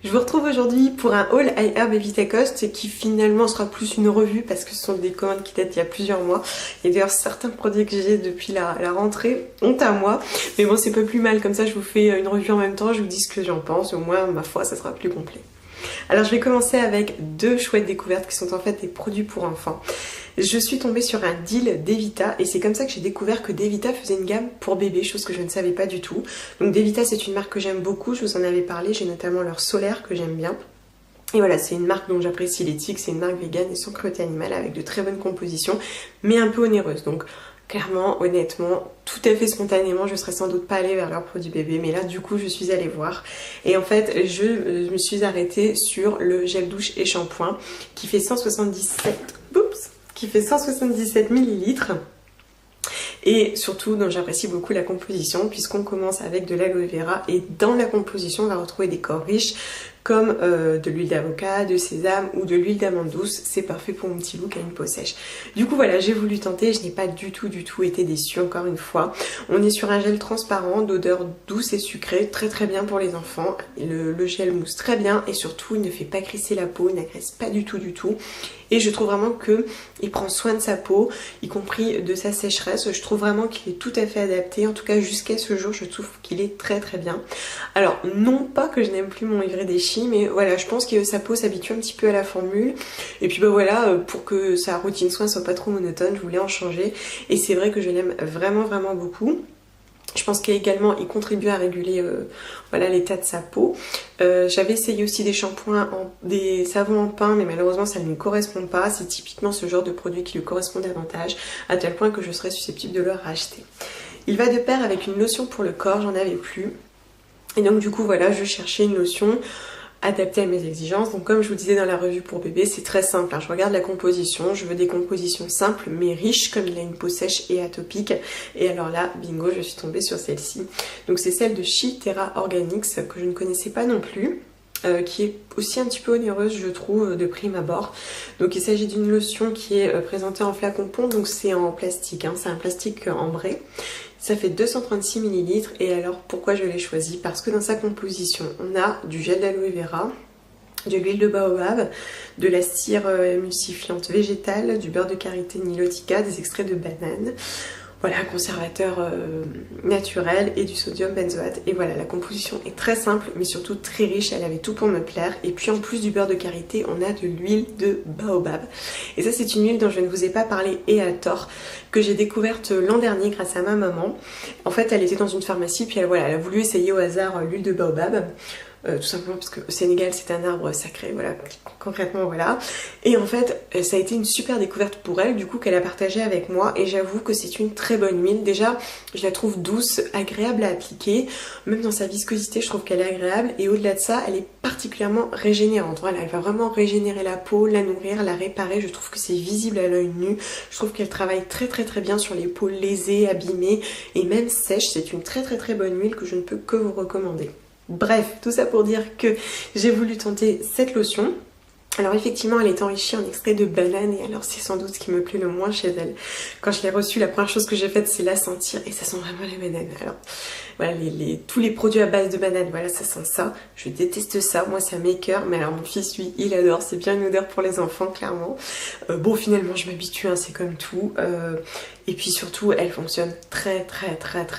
Je vous retrouve aujourd'hui pour un haul iHerb et Vitacoste qui finalement sera plus une revue parce que ce sont des commandes qui datent il y a plusieurs mois. Et d'ailleurs certains produits que j'ai depuis la rentrée ont à moi. Mais bon, c'est pas plus mal, comme ça je vous fais une revue en même temps, je vous dis ce que j'en pense, au moins ma foi ça sera plus complet. Alors je vais commencer avec deux chouettes découvertes qui sont en fait des produits pour enfants. Je suis tombée sur un deal Devita et c'est comme ça que j'ai découvert que Devita faisait une gamme pour bébés, chose que je ne savais pas du tout. Donc Devita, c'est une marque que j'aime beaucoup, je vous en avais parlé, j'ai notamment leur solaire que j'aime bien. Et voilà, c'est une marque dont j'apprécie l'éthique, c'est une marque végane et sans cruauté animale avec de très bonnes compositions, mais un peu onéreuse. Donc clairement, honnêtement, tout à fait spontanément, je serais sans doute pas allée vers leurs produits bébés, mais là du coup je suis allée voir. Et en fait, je me suis arrêtée sur le gel douche et shampoing qui fait 177 millilitres. Et surtout, dont j'apprécie beaucoup la composition, puisqu'on commence avec de l'aloe vera et dans la composition, on va retrouver des corps riches comme de l'huile d'avocat, de sésame ou de l'huile d'amande douce. C'est parfait pour mon petit look à une peau sèche. Du coup voilà, j'ai voulu tenter, je n'ai pas du tout été déçue encore une fois. On est sur un gel transparent d'odeur douce et sucrée, très très bien pour les enfants. Le gel mousse très bien et surtout il ne fait pas crisser la peau, il n'agresse pas du tout. Et je trouve vraiment qu'il prend soin de sa peau, y compris de sa sécheresse. Je trouve vraiment qu'il est tout à fait adapté. En tout cas, jusqu'à ce jour, je trouve qu'il est très très bien. Alors, non pas que je n'aime plus mon Ivray des Chi, mais voilà, je pense que sa peau s'habitue un petit peu à la formule. Et puis bah voilà, pour que sa routine soin soit pas trop monotone, je voulais en changer. Et c'est vrai que je l'aime vraiment beaucoup. Je pense qu'également il contribue à réguler voilà, l'état de sa peau. J'avais essayé aussi des shampoings, des savons en pin, mais malheureusement ça ne lui correspond pas. C'est typiquement ce genre de produit qui lui correspond davantage, à tel point que je serais susceptible de le racheter. Il va de pair avec une lotion pour le corps, j'en avais plus. Et donc du coup voilà, je cherchais une lotion adapté à mes exigences. Donc comme je vous disais dans la revue pour bébé, c'est très simple, hein. Je regarde la composition, je veux des compositions simples mais riches, comme il a une peau sèche et atopique. Et alors là, bingo, je suis tombée sur celle-ci. Donc c'est celle de She Terra Organics que je ne connaissais pas non plus. Qui est aussi un petit peu onéreuse je trouve de prime abord. Donc il s'agit d'une lotion qui est présentée en flacon pont, donc c'est en plastique, hein. C'est un plastique ambré. Ça fait 236 ml et alors pourquoi je l'ai choisi? Parce que dans sa composition on a du gel d'aloe vera, de l'huile de baobab, de la cire émulsifiante végétale, du beurre de karité nilotica, des extraits de banane. Voilà, conservateur naturel et du sodium benzoate. Et voilà, la composition est très simple mais surtout très riche, elle avait tout pour me plaire. Et puis en plus du beurre de karité, on a de l'huile de baobab. Et ça c'est une huile dont je ne vous ai pas parlé et à tort, que j'ai découverte l'an dernier grâce à ma maman. En fait elle était dans une pharmacie puis elle a voulu essayer au hasard l'huile de baobab. Tout simplement parce que au Sénégal c'est un arbre sacré, voilà, concrètement voilà. Et en fait ça a été une super découverte pour elle, du coup qu'elle a partagé avec moi. Et j'avoue que c'est une très bonne huile. Déjà je la trouve douce, agréable à appliquer, même dans sa viscosité je trouve qu'elle est agréable. Et au-delà de ça elle est particulièrement régénérante. Voilà, elle va vraiment régénérer la peau, la nourrir, la réparer. Je trouve que c'est visible à l'œil nu. Je trouve qu'elle travaille très bien sur les peaux lésées, abîmées et même sèches. C'est une très bonne huile que je ne peux que vous recommander. Bref, tout ça pour dire que j'ai voulu tenter cette lotion. Alors effectivement elle est enrichie en extrait de banane et alors c'est sans doute ce qui me plaît le moins chez elle. Quand je l'ai reçue, la première chose que j'ai faite c'est la sentir et ça sent vraiment la banane. Alors voilà, tous les produits à base de banane, voilà, ça sent ça. Je déteste ça, moi ça m'écoeure, mais alors mon fils lui il adore, c'est bien une odeur pour les enfants clairement. Bon finalement je m'habitue, hein, c'est comme tout. Et puis surtout elle fonctionne très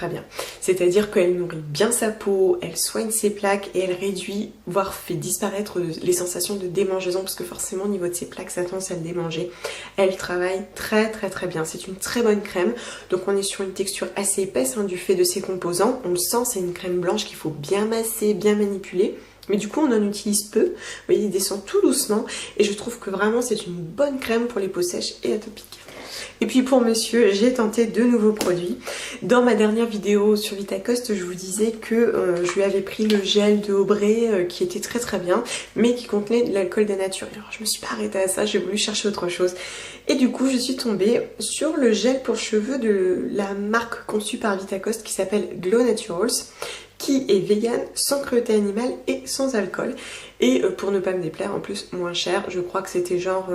bien. C'est-à-dire qu'elle nourrit bien sa peau, elle soigne ses plaques et elle réduit, voire fait disparaître les sensations de démangeaison, parce que forcément au niveau de ses plaques ça a tendance à le démanger. Elle travaille très bien, c'est une très bonne crème. Donc on est sur une texture assez épaisse, hein, du fait de ses composants. On le sent, c'est une crème blanche qu'il faut bien masser, bien manipuler. Mais du coup on en utilise peu, vous voyez il descend tout doucement. Et je trouve que vraiment c'est une bonne crème pour les peaux sèches et atopiques. Et puis pour monsieur, j'ai tenté deux nouveaux produits. Dans ma dernière vidéo sur Vitacoste, je vous disais que je lui avais pris le gel de Aubrey qui était très bien, mais qui contenait de l'alcool dénaturé. Alors je me suis pas arrêtée à ça, j'ai voulu chercher autre chose. Et du coup, je suis tombée sur le gel pour cheveux de la marque conçue par Vitacoste qui s'appelle Glow Naturals, qui est vegan, sans cruauté animale et sans alcool. Et pour ne pas me déplaire, en plus moins cher, je crois que c'était genre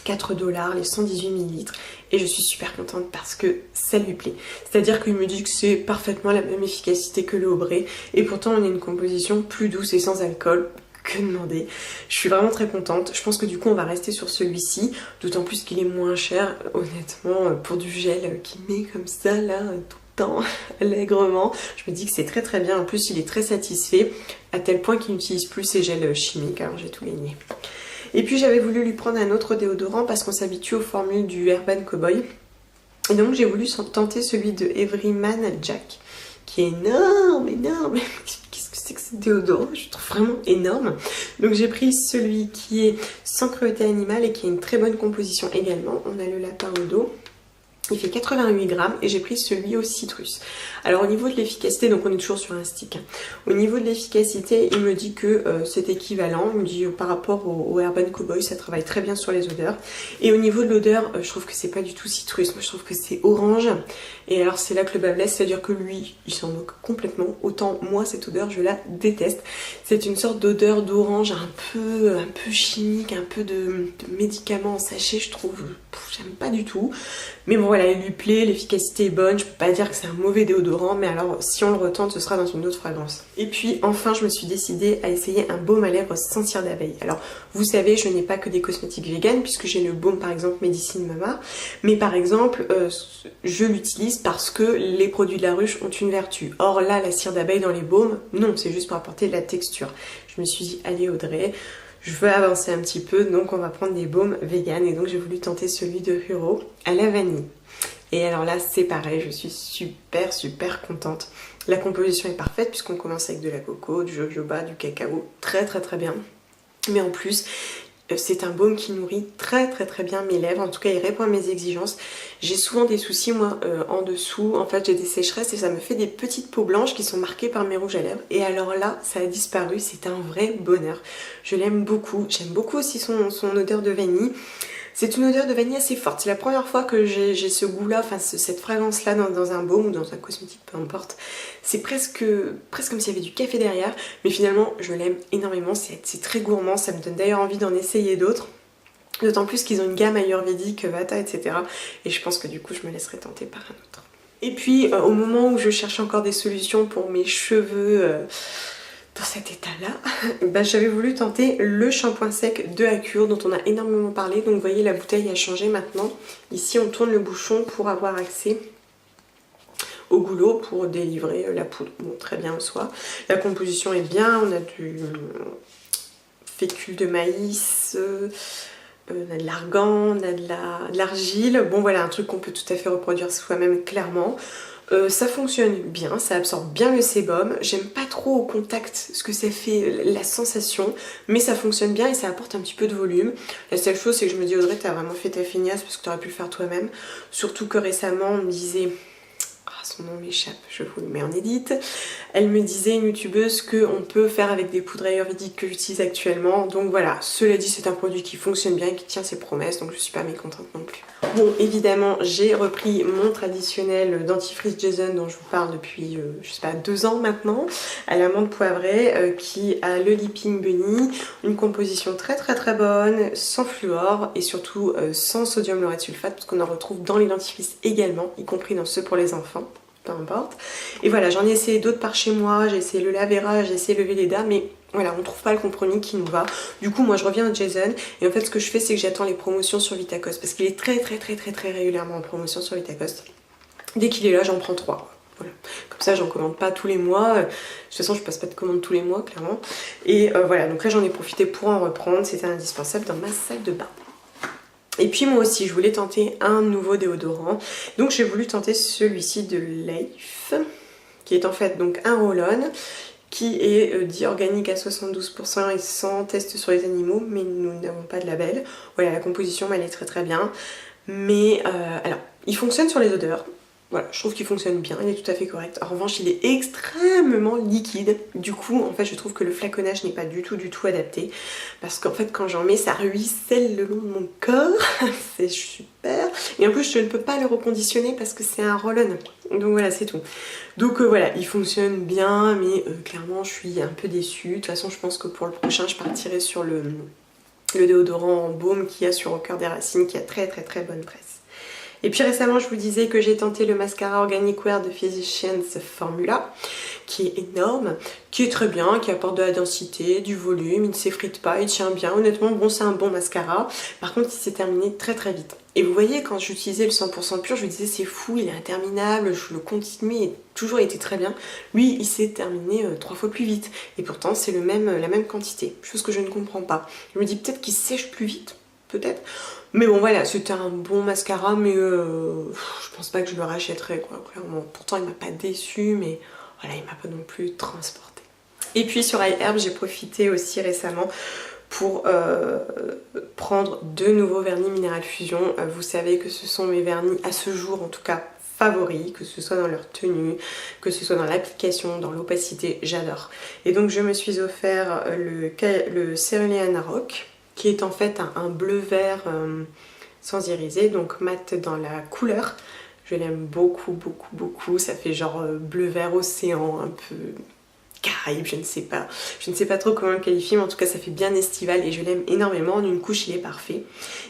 $4 les 118 ml et je suis super contente parce que ça lui plaît. C'est-à-dire qu'il me dit que c'est parfaitement la même efficacité que le Aubrey et pourtant on a une composition plus douce et sans alcool. Que demander. Je suis vraiment très contente. Je pense que du coup on va rester sur celui-ci, d'autant plus qu'il est moins cher, honnêtement, pour du gel qui met comme ça là tout le temps allègrement. Je me dis que c'est très très bien. En plus il est très satisfait à tel point qu'il n'utilise plus ses gels chimiques. Alors j'ai tout gagné. Et puis j'avais voulu lui prendre un autre déodorant parce qu'on s'habitue aux formules du Urban Cowboy. Et donc j'ai voulu tenter celui de Everyman Jack, qui est énorme. Qu'est-ce que c'est que ce déodorant? Je le trouve vraiment énorme. Donc j'ai pris celui qui est sans cruauté animale et qui a une très bonne composition également. On a le lapin au dos. Il fait 88 grammes et j'ai pris celui au citrus. Alors au niveau de l'efficacité, donc on est toujours sur un stick. Au niveau de l'efficacité, il me dit que c'est équivalent. Il me dit par rapport au Urban Cowboy, ça travaille très bien sur les odeurs. Et au niveau de l'odeur, je trouve que c'est pas du tout citrus. Moi je trouve que c'est orange. Et alors c'est là que le bas blesse, c'est-à-dire que lui, il s'en moque complètement. Autant moi cette odeur, je la déteste. C'est une sorte d'odeur d'orange un peu chimique, un peu de médicaments en sachet, je trouve. J'aime pas du tout. Mais bon voilà, il lui plaît, l'efficacité est bonne, je peux pas dire que c'est un mauvais déodorant, mais alors si on le retente, ce sera dans une autre fragrance. Et puis enfin, je me suis décidée à essayer un baume à lèvres sans cire d'abeille. Alors vous savez, je n'ai pas que des cosmétiques vegan, puisque j'ai le baume par exemple Medicine Mama, mais par exemple, je l'utilise parce que les produits de la ruche ont une vertu. Or là, la cire d'abeille dans les baumes, non, c'est juste pour apporter de la texture. Je me suis dit, allez Audrey, je veux avancer un petit peu, donc on va prendre des baumes vegan et donc j'ai voulu tenter celui de Hero à la vanille. Et alors là c'est pareil, je suis super contente. La composition est parfaite puisqu'on commence avec de la coco, du jojoba, du cacao, très bien. Mais en plus c'est un baume qui nourrit très bien mes lèvres, en tout cas il répond à mes exigences. J'ai souvent des soucis moi en dessous, en fait j'ai des sécheresses et ça me fait des petites peaux blanches qui sont marquées par mes rouges à lèvres. Et alors là ça a disparu, c'est un vrai bonheur. Je l'aime beaucoup, j'aime beaucoup aussi son odeur de vanille. C'est une odeur de vanille assez forte, c'est la première fois que j'ai ce goût-là, enfin cette fragrance-là dans un baume ou dans un cosmétique, peu importe. C'est presque comme s'il y avait du café derrière, mais finalement je l'aime énormément, c'est très gourmand, ça me donne d'ailleurs envie d'en essayer d'autres. D'autant plus qu'ils ont une gamme ayurvédique, Vata, etc. Et je pense que du coup je me laisserai tenter par un autre. Et puis au moment où je cherche encore des solutions pour mes cheveux dans cet état-là, j'avais voulu tenter le shampoing sec de Acure dont on a énormément parlé. Donc vous voyez, la bouteille a changé maintenant. Ici on tourne le bouchon pour avoir accès au goulot pour délivrer la poudre. Bon, très bien en soi. La composition est bien, on a du fécule de maïs, on a de l'argan, on a de l'argile. Bon voilà, un truc qu'on peut tout à fait reproduire soi-même clairement. Ça fonctionne bien, ça absorbe bien le sébum. J'aime pas trop au contact ce que ça fait, la sensation, mais ça fonctionne bien et ça apporte un petit peu de volume. La seule chose c'est que je me dis Audrey, t'as vraiment fait ta feignasse parce que t'aurais pu le faire toi-même. Surtout que récemment on me disait... son nom m'échappe, je vous le mets en édite. Elle me disait, une youtubeuse, qu'on peut faire avec des poudres ayurvédiques que j'utilise actuellement. Donc voilà, cela dit, c'est un produit qui fonctionne bien et qui tient ses promesses, donc je suis pas mécontente non plus. Bon, évidemment, j'ai repris mon traditionnel dentifrice Jason dont je vous parle depuis, je sais pas, 2 ans maintenant, à l'amande poivrée, qui a le Leaping Bunny, une composition très bonne, sans fluor et surtout sans sodium laureth sulfate, parce qu'on en retrouve dans les dentifrices également, y compris dans ceux pour les enfants. Peu importe. Et voilà, j'en ai essayé d'autres par chez moi, j'ai essayé le Lavera, j'ai essayé le Velleda, mais voilà, on trouve pas le compromis qui nous va. Du coup, moi je reviens à Jason, et en fait ce que je fais c'est que j'attends les promotions sur Vitacoste, parce qu'il est très régulièrement en promotion sur Vitacoste. Dès qu'il est là, j'en prends 3. Voilà. Comme ça, j'en commande pas tous les mois. De toute façon, je passe pas de commande tous les mois, clairement. Et voilà, donc là j'en ai profité pour en reprendre, c'était indispensable dans ma salle de bain. Et puis moi aussi je voulais tenter un nouveau déodorant, donc j'ai voulu tenter celui-ci de Life, qui est en fait donc un roll-on, qui est dit organique à 72% et sans test sur les animaux, mais nous n'avons pas de label. Voilà, la composition elle est très bien, mais alors il fonctionne sur les odeurs. Voilà, je trouve qu'il fonctionne bien, il est tout à fait correct. En revanche, il est extrêmement liquide. Du coup, en fait, je trouve que le flaconnage n'est pas du tout adapté. Parce qu'en fait, quand j'en mets, ça ruisselle le long de mon corps. C'est super. Et en plus, je ne peux pas le reconditionner parce que c'est un roll-on. Donc voilà, c'est tout. Donc voilà, il fonctionne bien, mais clairement, je suis un peu déçue. De toute façon, je pense que pour le prochain, je partirai sur le le déodorant en baume qu'il y a sur Au Cœur des Racines, qui a très bonne presse. Et puis récemment, je vous disais que j'ai tenté le mascara Organic Wear de Physicians Formula, qui est énorme, qui est très bien, qui apporte de la densité, du volume, il ne s'effrite pas, il tient bien. Honnêtement, bon, c'est un bon mascara. Par contre, il s'est terminé très vite. Et vous voyez, quand j'utilisais le 100% pur, je me disais c'est fou, il est interminable, je le continue et toujours été très bien. Lui, il s'est terminé 3 fois plus vite. Et pourtant, c'est la même quantité, chose que je ne comprends pas. Je me dis peut-être qu'il sèche plus vite, peut-être. Mais bon voilà, c'était un bon mascara, mais je pense pas que je le rachèterais quoi, clairement. Pourtant il m'a pas déçu, mais voilà, il m'a pas non plus transporté. Et puis sur iHerb, j'ai profité aussi récemment pour prendre 2 nouveaux vernis Minéral Fusion. Vous savez que ce sont mes vernis, à ce jour en tout cas, favoris, que ce soit dans leur tenue, que ce soit dans l'application, dans l'opacité, j'adore. Et donc je me suis offert le Cerulean Rock, qui est en fait un bleu vert sans iriser, donc mat dans la couleur. Je l'aime beaucoup, ça fait genre bleu vert océan, un peu Caraïbe, je ne sais pas trop comment le qualifier, mais en tout cas ça fait bien estival et je l'aime énormément. En une couche il est parfait.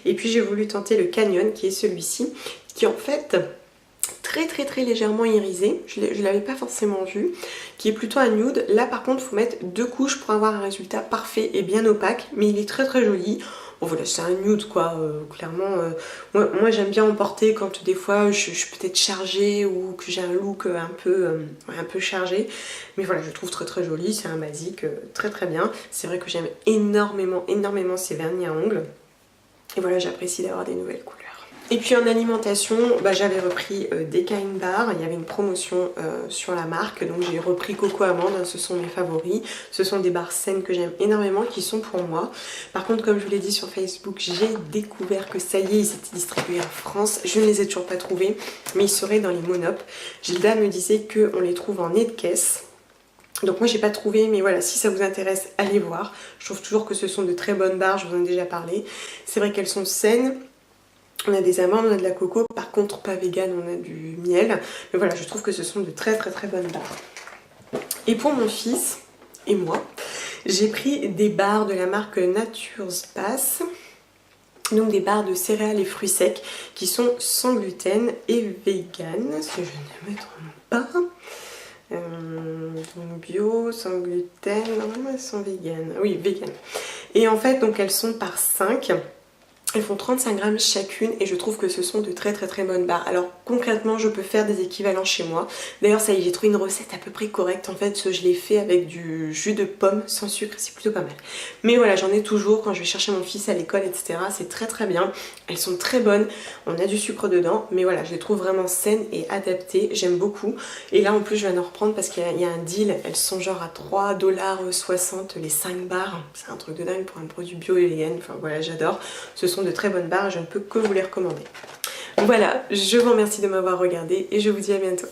Et puis j'ai voulu tenter le Canyon, qui est celui-ci, qui en fait très légèrement irisé, je l'avais pas forcément vu, qui est plutôt un nude. Là par contre il faut mettre 2 couches pour avoir un résultat parfait et bien opaque, mais il est très joli. Bon voilà, c'est un nude quoi, clairement. Moi j'aime bien en porter quand des fois je suis peut-être chargée ou que j'ai un look un peu chargé. Mais voilà, je le trouve très joli, c'est un basique très bien. C'est vrai que j'aime énormément ces vernis à ongles. Et voilà, j'apprécie d'avoir des nouvelles couleurs. Et puis en alimentation, j'avais repris des Kind Bar, il y avait une promotion sur la marque, donc j'ai repris Coco Amande, hein, ce sont mes favoris. Ce sont des barres saines que j'aime énormément, qui sont pour moi. Par contre, comme je vous l'ai dit sur Facebook, j'ai découvert que ça y est, ils étaient distribués en France. Je ne les ai toujours pas trouvés, mais ils seraient dans les Monop. Gilda me disait qu'on les trouve en nez de caisse. Donc moi j'ai pas trouvé, mais voilà, si ça vous intéresse, allez voir. Je trouve toujours que ce sont de très bonnes barres, je vous en ai déjà parlé. C'est vrai qu'elles sont saines. On a des amandes, on a de la coco, par contre pas vegan, on a du miel. Mais voilà, je trouve que ce sont de très bonnes barres. Et pour mon fils et moi, j'ai pris des barres de la marque Nature's Pass. Donc des barres de céréales et fruits secs qui sont sans gluten et vegan, si je ne me trompe pas. Donc bio, sans gluten, normalement elles sont vegan. Oui, vegan. Et en fait, donc elles sont par 5. Elles font 35 grammes chacune et je trouve que ce sont de très bonnes barres. Alors concrètement je peux faire des équivalents chez moi. D'ailleurs ça y est, j'ai trouvé une recette à peu près correcte. En fait je l'ai fait avec du jus de pomme sans sucre, c'est plutôt pas mal. Mais voilà, j'en ai toujours quand je vais chercher mon fils à l'école, etc. C'est très bien. Elles sont très bonnes, on a du sucre dedans. Mais voilà, je les trouve vraiment saines et adaptées, j'aime beaucoup. Et là en plus je viens d'en reprendre parce qu'il y a un deal. Elles sont genre à 3,60 $ les 5 barres. C'est un truc de dingue pour un produit bio et vegan. Enfin voilà, j'adore. Ce sont de très bonnes barres, je ne peux que vous les recommander. Voilà, je vous remercie de m'avoir regardé et je vous dis à bientôt.